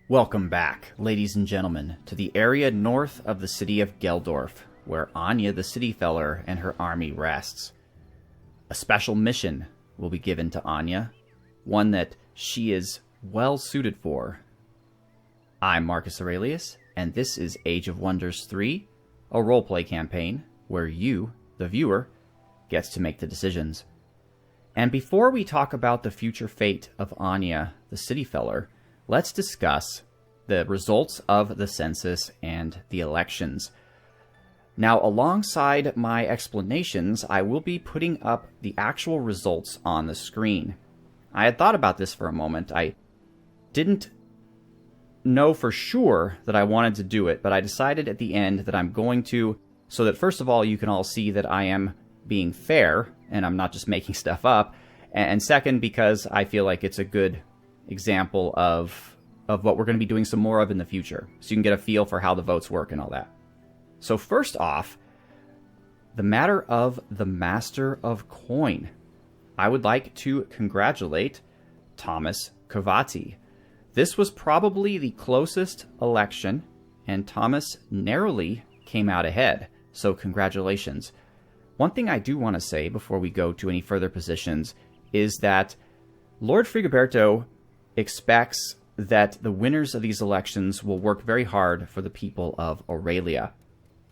Welcome back, ladies and gentlemen, to the area north of the city of Geldorf, where Anya the Cityfeller and her army rests. A special mission will be given to Anya, one that she is well suited for. I'm Marcus Aurelius, and this is Age of Wonders 3, a roleplay campaign where you, the viewer, gets to make the decisions. And before we talk about the future fate of Anya the Cityfeller, let's discuss the results of the census and the elections. Now, alongside my explanations, I will be putting up the actual results on the screen. I had thought about this for a moment. I didn't know for sure that I wanted to do it, but I decided at the end that I'm going to, so that first of all, you can all see that I am being fair, and I'm not just making stuff up, and second, because I feel like it's a good example of what we're going to be doing some more of in the future, so you can get a feel for how the votes work and all that. So first off, the matter of the Master of Coin. I would like to congratulate Thomas Cavati. This was probably the closest election, and Thomas narrowly came out ahead, so congratulations. One thing I do want to say before we go to any further positions is that Lord Frigoberto expects that the winners of these elections will work very hard for the people of Aurelia.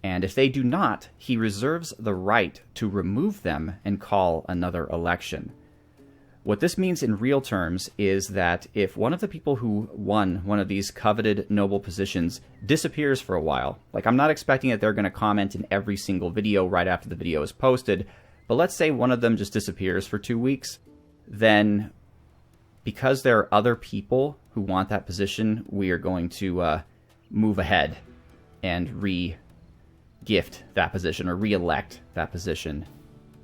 And if they do not, he reserves the right to remove them and call another election. What this means in real terms is that if one of the people who won one of these coveted noble positions disappears for a while, like I'm not expecting that they're going to comment in every single video right after the video is posted, but let's say one of them just disappears for 2 weeks, then because there are other people who want that position, we are going to move ahead and re-gift that position or re-elect that position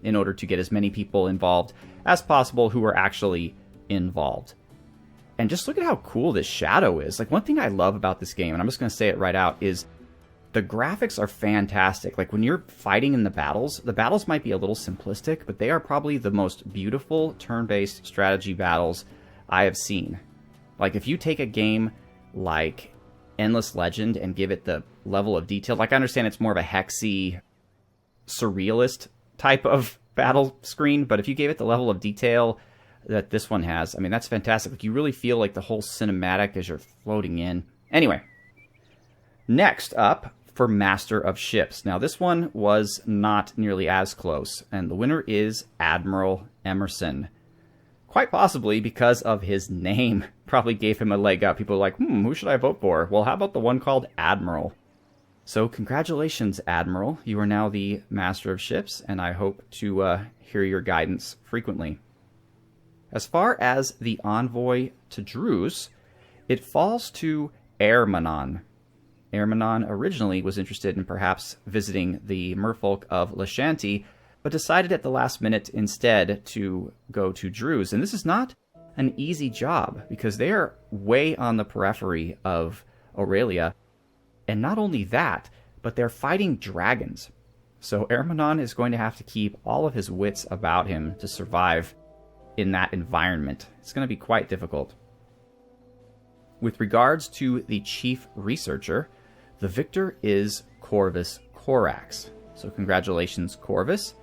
in order to get as many people involved as possible who are actually involved. And just look at how cool this shadow is. Like, one thing I love about this game, and I'm just going to say it right out, is the graphics are fantastic. Like, when you're fighting in the battles might be a little simplistic, but they are probably the most beautiful turn-based strategy battles I have seen. Like, if you take a game like Endless Legend and give it the level of detail, like, I understand it's more of a hexy, surrealist type of battle screen, but if you gave it the level of detail that this one has, I mean, that's fantastic. Like, you really feel like the whole cinematic as you're floating in. Anyway, next up for Master of Ships. Now, this one was not nearly as close, and the winner is Admiral Emerson. Quite possibly because of his name probably gave him a leg up. People are like, who should I vote for? Well, how about the one called Admiral? So congratulations, Admiral. You are now the Master of Ships, and I hope to hear your guidance frequently. As far as the envoy to Drus, it falls to Ermanon. Ermanon originally was interested in perhaps visiting the merfolk of Lashanti, but decided at the last minute instead to go to Drus. And this is not an easy job, because they are way on the periphery of Aurelia. And not only that, but they're fighting dragons. So Ermanon is going to have to keep all of his wits about him to survive in that environment. It's going to be quite difficult. With regards to the chief researcher, the victor is Corvus Corax. So congratulations, Corvus.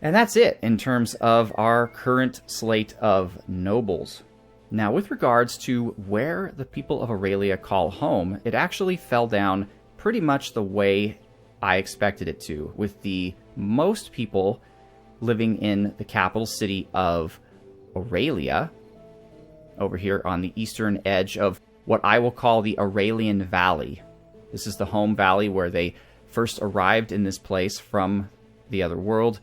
And that's it in terms of our current slate of nobles. Now, with regards to where the people of Aurelia call home, it actually fell down pretty much the way I expected it to, with the most people living in the capital city of Aurelia, over here on the eastern edge of what I will call the Aurelian Valley. This is the home valley where they first arrived in this place from the other world.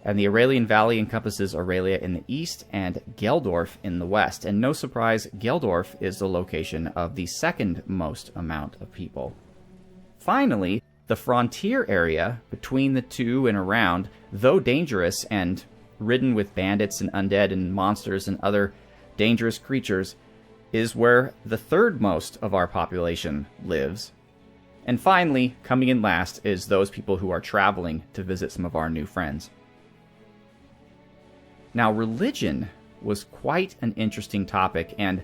And the Aurelian Valley encompasses Aurelia in the east and Geldorf in the west. And no surprise, Geldorf is the location of the second most amount of people. Finally, the frontier area between the two and around, though dangerous and ridden with bandits and undead and monsters and other dangerous creatures, is where the third most of our population lives. And finally, coming in last, is those people who are traveling to visit some of our new friends. Now, religion was quite an interesting topic, and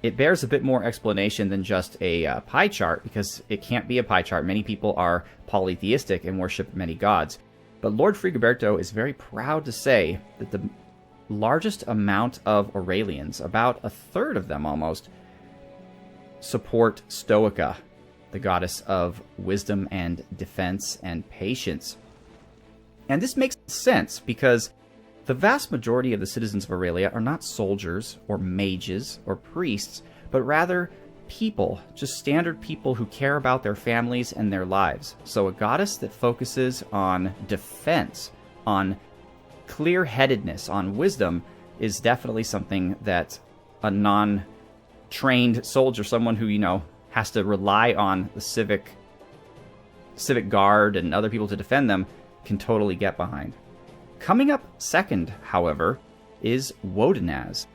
it bears a bit more explanation than just a pie chart, because it can't be a pie chart. Many people are polytheistic and worship many gods. But Lord Frigoberto is very proud to say that the largest amount of Aurelians, about a third of them almost, support Stoica, the goddess of wisdom and defense and patience. And this makes sense because the vast majority of the citizens of Aurelia are not soldiers or mages or priests, but rather people, just standard people who care about their families and their lives. So a goddess that focuses on defense, on clear-headedness, on wisdom, is definitely something that a non-trained soldier, someone who, has to rely on the civic guard and other people to defend them, can totally get behind. Coming up second, however, is Wodenaz.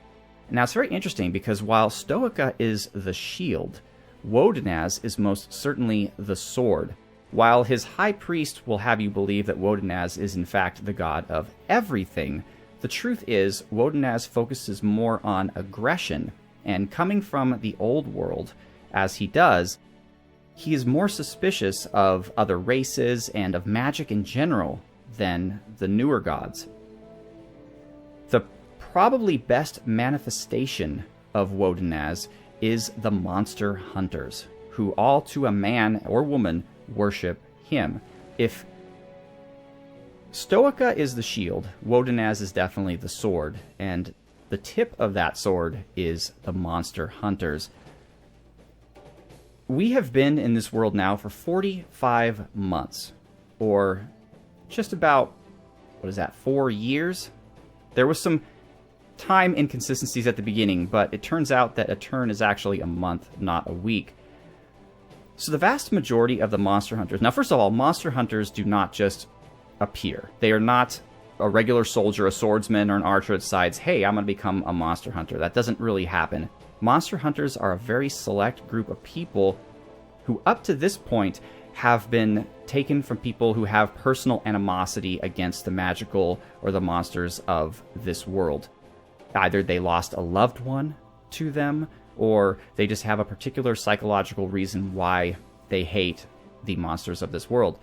Now, it's very interesting because while Stoica is the shield, Wodenaz is most certainly the sword. While his high priest will have you believe that Wodenaz is in fact the god of everything, the truth is Wodenaz focuses more on aggression, and coming from the old world, as he does, he is more suspicious of other races and of magic in general than the newer gods. The probably best manifestation of Wodenaz is the monster hunters, who all to a man or woman worship him. If Stoica is the shield, Wodenaz is definitely the sword, and the tip of that sword is the monster hunters. We have been in this world now for 45 months, or just about, 4 years? There was some time inconsistencies at the beginning, but it turns out that a turn is actually a month, not a week. So the vast majority of the monster hunters... Now, first of all, monster hunters do not just appear. They are not a regular soldier, a swordsman, or an archer that decides, hey, I'm going to become a monster hunter. That doesn't really happen. Monster hunters are a very select group of people who, up to this point, have been taken from people who have personal animosity against the magical or the monsters of this world. Either they lost a loved one to them, or they just have a particular psychological reason why they hate the monsters of this world.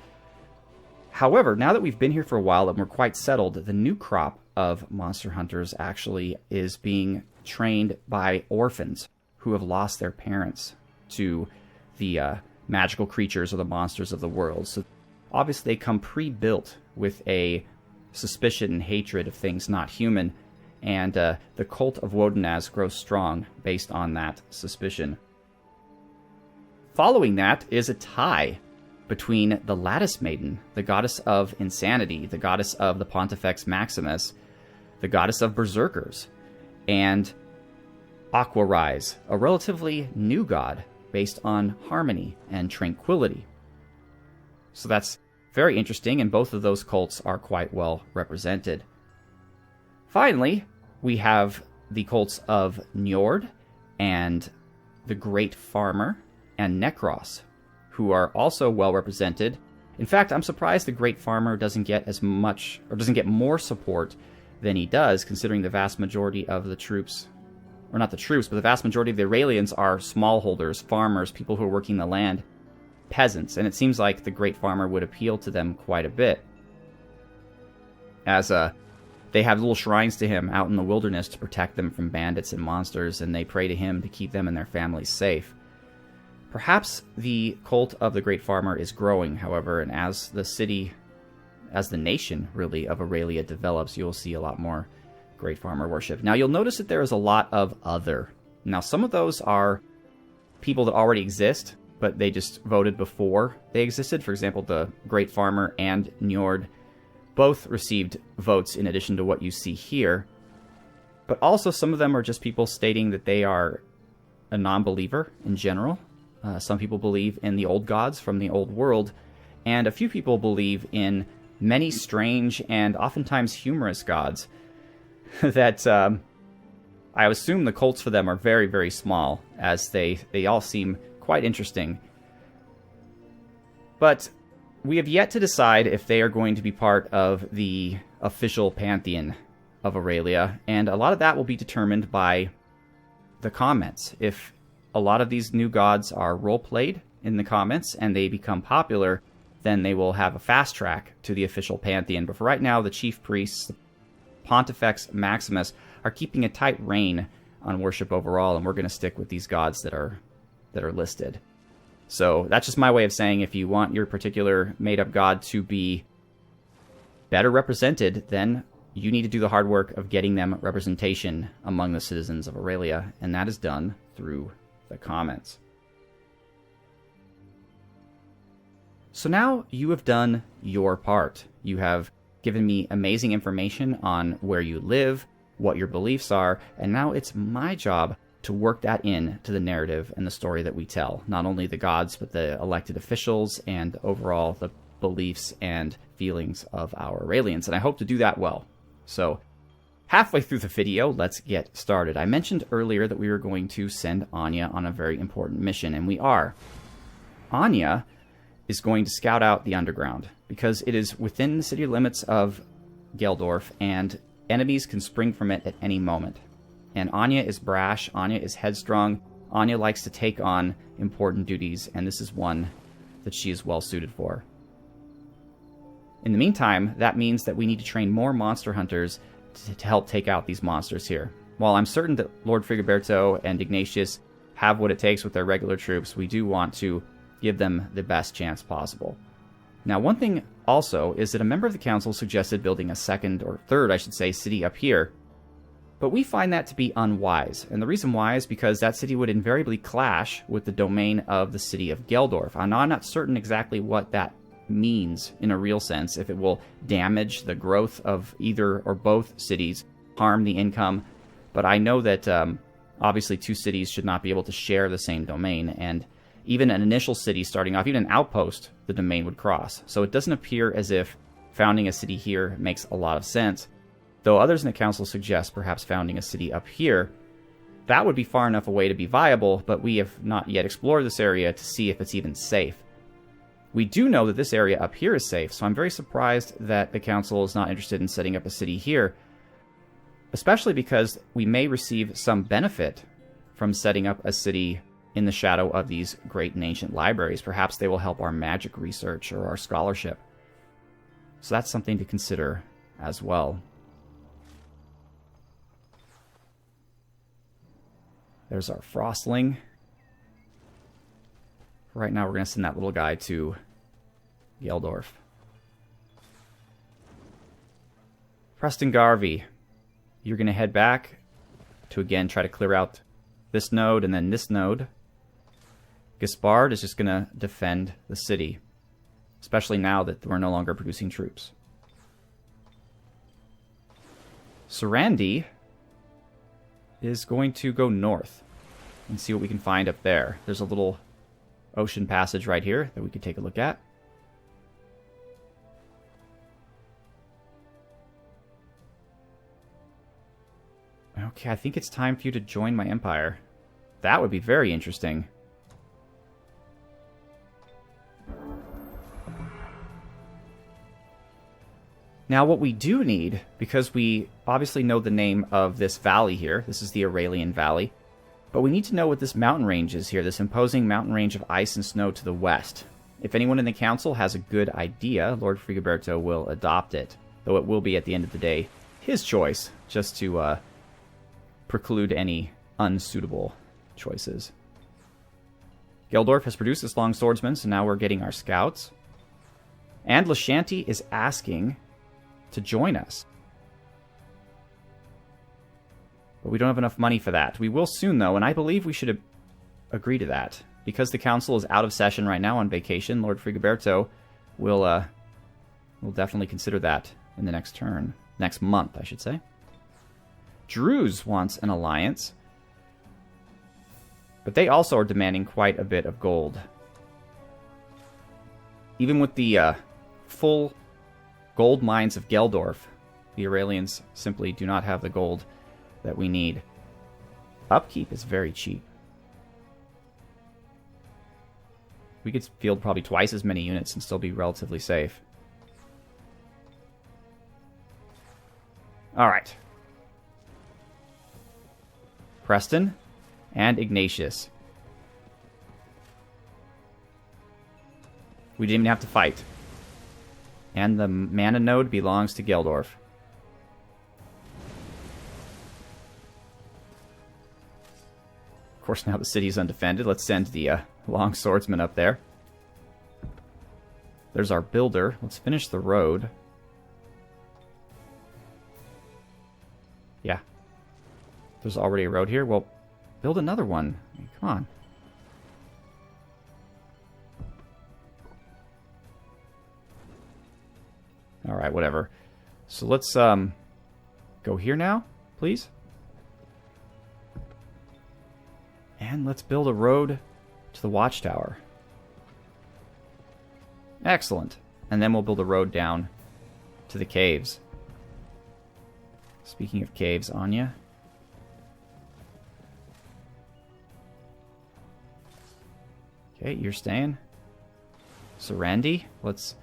However, now that we've been here for a while and we're quite settled, the new crop of monster hunters actually is being trained by orphans who have lost their parents to the magical creatures or the monsters of the world. So obviously they come pre-built with a suspicion and hatred of things not human, and the cult of Wodenaz grows strong based on that suspicion. Following that is a tie between the Lattice Maiden, the goddess of insanity, the goddess of the Pontifex Maximus, the goddess of berserkers, and Aqua Rise, a relatively new god based on harmony and tranquility. So that's very interesting, and both of those cults are quite well represented. Finally, we have the cults of Njord and the Great Farmer and Necros, who are also well represented. In fact, I'm surprised the Great Farmer doesn't get as much, or doesn't get more support than he does, considering the vast majority of the troops, or not the troops, but the vast majority of the Aurelians are smallholders, farmers, people who are working the land, peasants, and it seems like the Great Farmer would appeal to them quite a bit, as they have little shrines to him out in the wilderness to protect them from bandits and monsters, and they pray to him to keep them and their families safe. Perhaps the cult of the Great Farmer is growing, however, and as the nation, really, of Aurelia develops, you'll see a lot more Great Farmer worship. Now, you'll notice that there is a lot of other. Now, some of those are people that already exist, but they just voted before they existed. For example, the Great Farmer and Njord both received votes in addition to what you see here. But also, some of them are just people stating that they are a non-believer in general. Some people believe in the old gods from the old world, and a few people believe in many strange and oftentimes humorous gods that I assume the cults for them are very, very small, as they all seem quite interesting. But we have yet to decide if they are going to be part of the official pantheon of Aurelia, and a lot of that will be determined by the comments. If a lot of these new gods are role-played in the comments and they become popular, then they will have a fast track to the official pantheon. But for right now, the chief priests, the Pontifex Maximus, are keeping a tight rein on worship overall, and we're going to stick with these gods that are listed. So that's just my way of saying if you want your particular made-up god to be better represented, then you need to do the hard work of getting them representation among the citizens of Aurelia, and that is done through the comments. So now you have done your part. You have given me amazing information on where you live, what your beliefs are, and now it's my job to work that in to the narrative and the story that we tell. Not only the gods, but the elected officials and overall the beliefs and feelings of our Aurelians, and I hope to do that well. So, halfway through the video, let's get started. I mentioned earlier that we were going to send Anya on a very important mission, and we are. Anya is going to scout out the underground, because it is within the city limits of Geldorf, and enemies can spring from it at any moment. And Anya is brash, Anya is headstrong, Anya likes to take on important duties, and this is one that she is well suited for. In the meantime, that means that we need to train more monster hunters to help take out these monsters here. While I'm certain that Lord Frigoberto and Ignatius have what it takes with their regular troops, we do want to give them the best chance possible. Now, one thing also is that a member of the council suggested building a second, or third, I should say, city up here. But we find that to be unwise. And the reason why is because that city would invariably clash with the domain of the city of Geldorf. I'm not certain exactly what that means in a real sense, if it will damage the growth of either or both cities, harm the income. But I know that obviously two cities should not be able to share the same domain, and even an initial city starting off, even an outpost, the domain would cross. So it doesn't appear as if founding a city here makes a lot of sense, though others in the council suggest perhaps founding a city up here. That would be far enough away to be viable, but we have not yet explored this area to see if it's even safe. We do know that this area up here is safe, so I'm very surprised that the council is not interested in setting up a city here, especially because we may receive some benefit from setting up a city in the shadow of these great and ancient libraries. Perhaps they will help our magic research or our scholarship. So that's something to consider as well. There's our Frostling. Right now we're going to send that little guy to Geldorf. Preston Garvey, you're going to head back to again try to clear out this node and then this node. Gaspard is just going to defend the city, especially now that we're no longer producing troops. Surandi is going to go north and see what we can find up there. There's a little ocean passage right here that we could take a look at. Okay, I think it's time for you to join my empire. That would be very interesting. Now, what we do need, because we obviously know the name of this valley here, this is the Aurelian Valley, but we need to know what this mountain range is here, this imposing mountain range of ice and snow to the west. If anyone in the council has a good idea, Lord Frigoberto will adopt it, though it will be, at the end of the day, his choice, just to preclude any unsuitable choices. Geldorf has produced this long swordsman, so now we're getting our scouts. And Lashanti is asking to join us. But we don't have enough money for that. We will soon, though, and I believe we should agree to that. Because the council is out of session right now on vacation, Lord Frigoberto will definitely consider that in the next turn. Next month, I should say. Druze wants an alliance. But they also are demanding quite a bit of gold. Even with the full gold mines of Geldorf, the Aurelians simply do not have the gold that we need. Upkeep is very cheap. We could field probably twice as many units and still be relatively safe. Alright. Preston, And Ignatius. We didn't even have to fight. And the mana node belongs to Geldorf. Of course, now the city's undefended. Let's send the long swordsman up there. There's our builder. Let's finish the road. Yeah. There's already a road here. Well, build another one. I mean, come on. Alright, whatever. So let's go here now, please. And let's build a road to the watchtower. Excellent. And then we'll build a road down to the caves. Speaking of caves, Anya. Okay, you're staying. Surandi, let's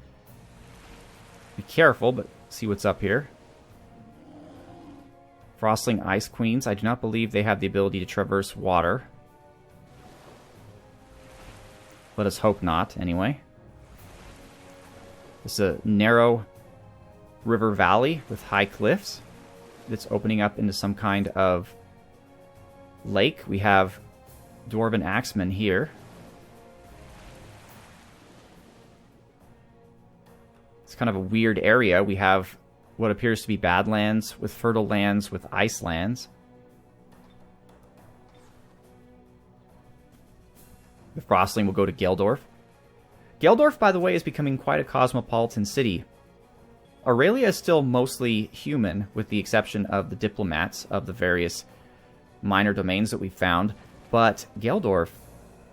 be careful, but see what's up here. Frostling Ice Queens. I do not believe they have the ability to traverse water. Let us hope not, anyway. It's a narrow river valley with high cliffs that's opening up into some kind of lake. We have Dwarven Axemen here. It's kind of a weird area. We have what appears to be Badlands with fertile lands with ice lands. The Frostling will go to Geldorf. Geldorf, by the way, is becoming quite a cosmopolitan city. Aurelia is still mostly human, with the exception of the diplomats of the various minor domains that we've found. But Geldorf,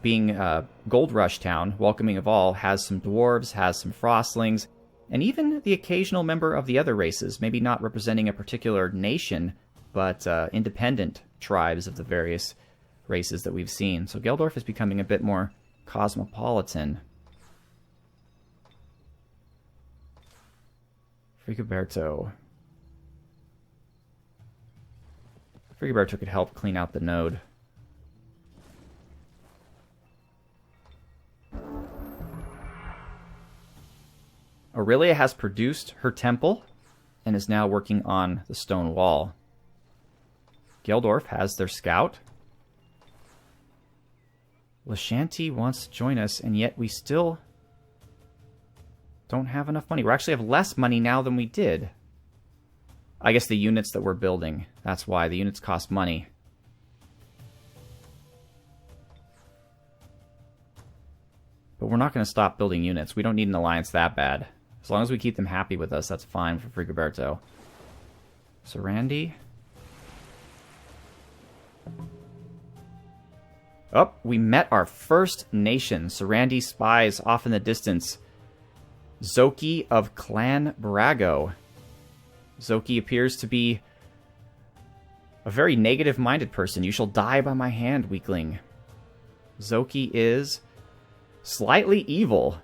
being a gold rush town, welcoming of all, has some dwarves, has some frostlings, and even the occasional member of the other races, maybe not representing a particular nation, but independent tribes of the various races that we've seen. So Geldorf is becoming a bit more cosmopolitan. Frigoberto. Frigoberto could help clean out the node. Aurelia has produced her temple and is now working on the stone wall. Geldorf has their scout. Lashanti wants to join us, and yet we still don't have enough money. We actually have less money now than we did. I guess the units that we're building. That's why. The units cost money. But we're not going to stop building units. We don't need an alliance that bad. As long as we keep them happy with us, that's fine for Frigoberto. Surandi. Oh, we met our first nation. Surandi spies off in the distance. Zoki of Clan Brago. Zoki appears to be a very negative-minded person. You shall die by my hand, weakling. Zoki is slightly evil.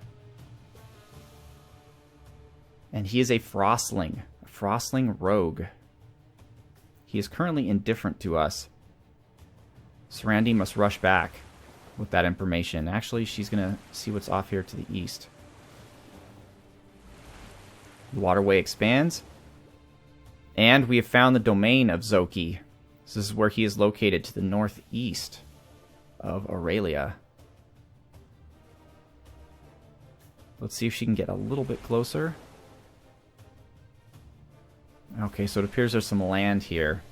And he is a frostling rogue. He is currently indifferent to us. Surandi must rush back with that information. Actually, she's going to see what's off here to the east. The waterway expands. And we have found the domain of Zoki. This is where he is located, to the northeast of Aurelia. Let's see if she can get a little bit closer. Okay, so it appears there's some land here.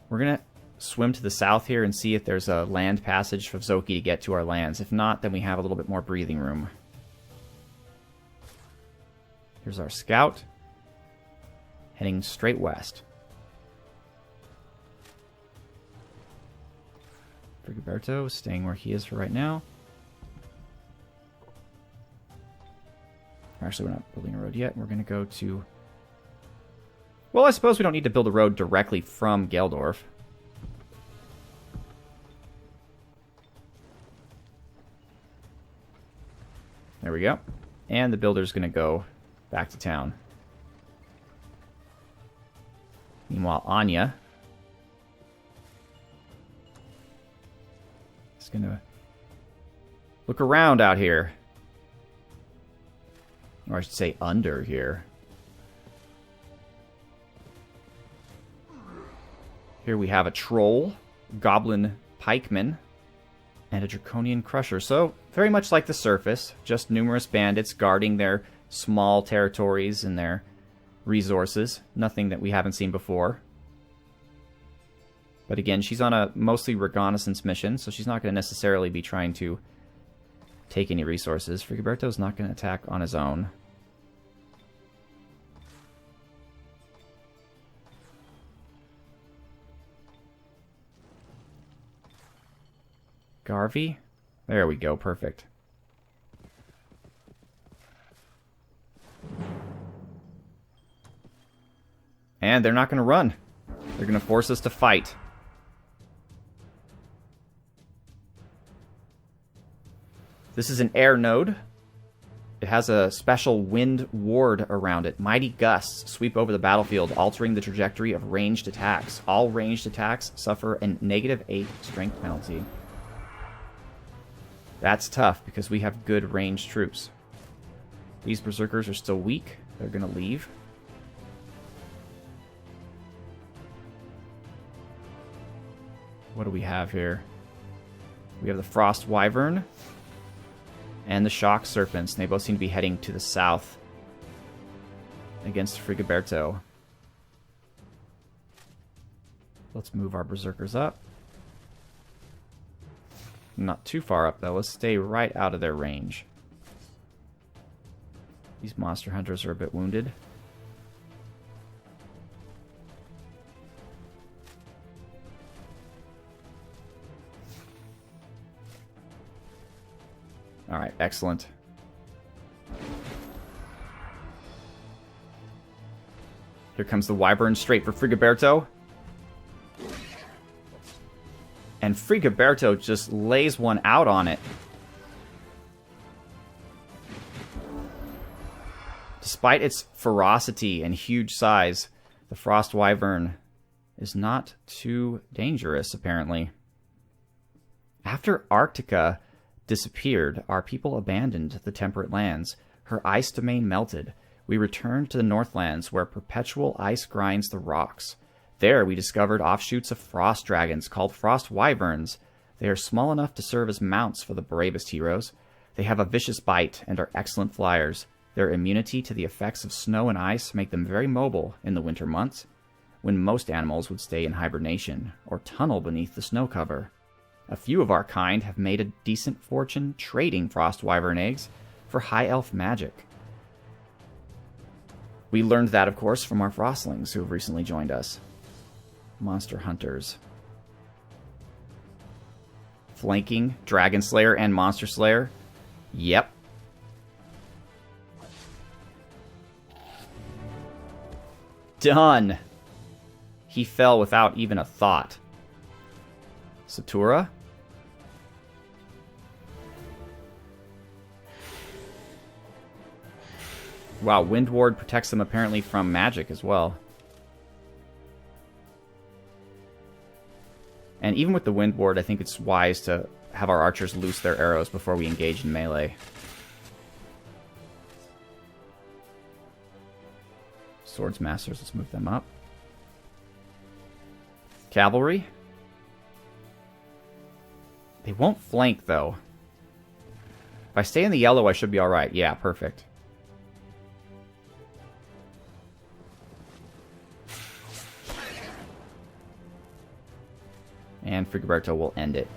We're going to swim to the south here and see if there's a land passage for Zoki to get to our lands. If not, then we have a little bit more breathing room. Here's our scout. Heading straight west. Frigoberto staying where he is for right now. Actually, we're not building a road yet. We're going to go to... Well, I suppose we don't need to build a road directly from Geldorf. There we go. And the builder's going to go back to town. Meanwhile, Anya is going to look around out here. Or I should say under here. Here we have a troll, goblin pikeman, and a draconian crusher. So, very much like the surface, just numerous bandits guarding their small territories and their resources. Nothing that we haven't seen before. But again, she's on a mostly reconnaissance mission, so she's not going to necessarily be trying to take any resources. Frigoberto's not going to attack on his own. Garvey? There we go, perfect. And they're not going to run. They're going to force us to fight. This is an air node. It has a special wind ward around it. Mighty gusts sweep over the battlefield, altering the trajectory of ranged attacks. All ranged attacks suffer a -8 strength penalty. That's tough, because we have good ranged troops. These berserkers are still weak. They're going to leave. What do we have here? We have the Frost Wyvern and the Shock Serpents. They both seem to be heading to the south against Frigoberto. Let's move our berserkers up. Not too far up, though. Let's stay right out of their range. These monster hunters are a bit wounded. Alright, excellent. Here comes the Wyvern straight for Frigoberto. And Frigoberto just lays one out on it. Despite its ferocity and huge size, the Frost Wyvern is not too dangerous, apparently. After Arctica disappeared, our people abandoned the temperate lands. Her ice domain melted. We returned to the Northlands, where perpetual ice grinds the rocks. There we discovered offshoots of frost dragons called frost wyverns. They are small enough to serve as mounts for the bravest heroes. They have a vicious bite and are excellent flyers. Their immunity to the effects of snow and ice make them very mobile in the winter months, when most animals would stay in hibernation or tunnel beneath the snow cover. A few of our kind have made a decent fortune trading frost wyvern eggs for high elf magic. We learned that, of course, from our frostlings who have recently joined us. Monster hunters. Flanking Dragon Slayer and Monster Slayer. Yep. Done. He fell without even a thought. Satura. Wow, Wind Ward protects them apparently from magic as well. And even with the Wind Ward, I think it's wise to have our archers loose their arrows before we engage in melee. Swords Masters, let's move them up. Cavalry. They won't flank, though. If I stay in the yellow, I should be alright. Yeah, perfect. And Frigoberto will end it.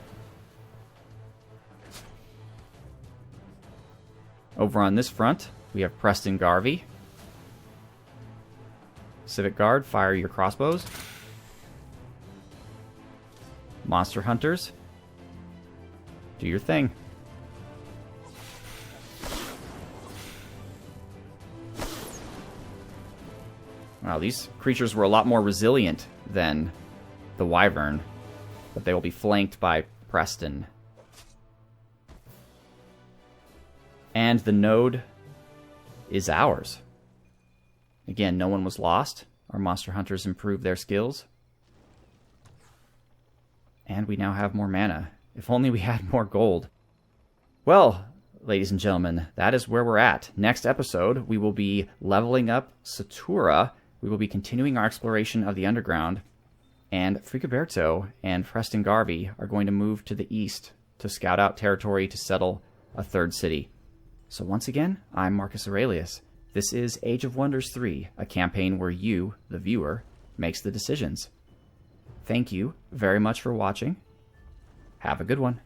Over on this front, we have Preston Garvey. Civic Guard, fire your crossbows. Monster Hunters, do your thing. Wow, these creatures were a lot more resilient than the Wyvern, but they will be flanked by Preston. And the node is ours. Again, no one was lost. our monster hunters improve their skills. And we now have more mana. If only we had more gold. Well, ladies and gentlemen, that is where we're at. Next episode, we will be leveling up Satura. We will be continuing our exploration of the underground. And Fricoberto and Preston Garvey are going to move to the east to scout out territory to settle a third city. So once again, I'm Marcus Aurelius. This is Age of Wonders 3, a campaign where you, the viewer, makes the decisions. Thank you very much for watching. Have a good one.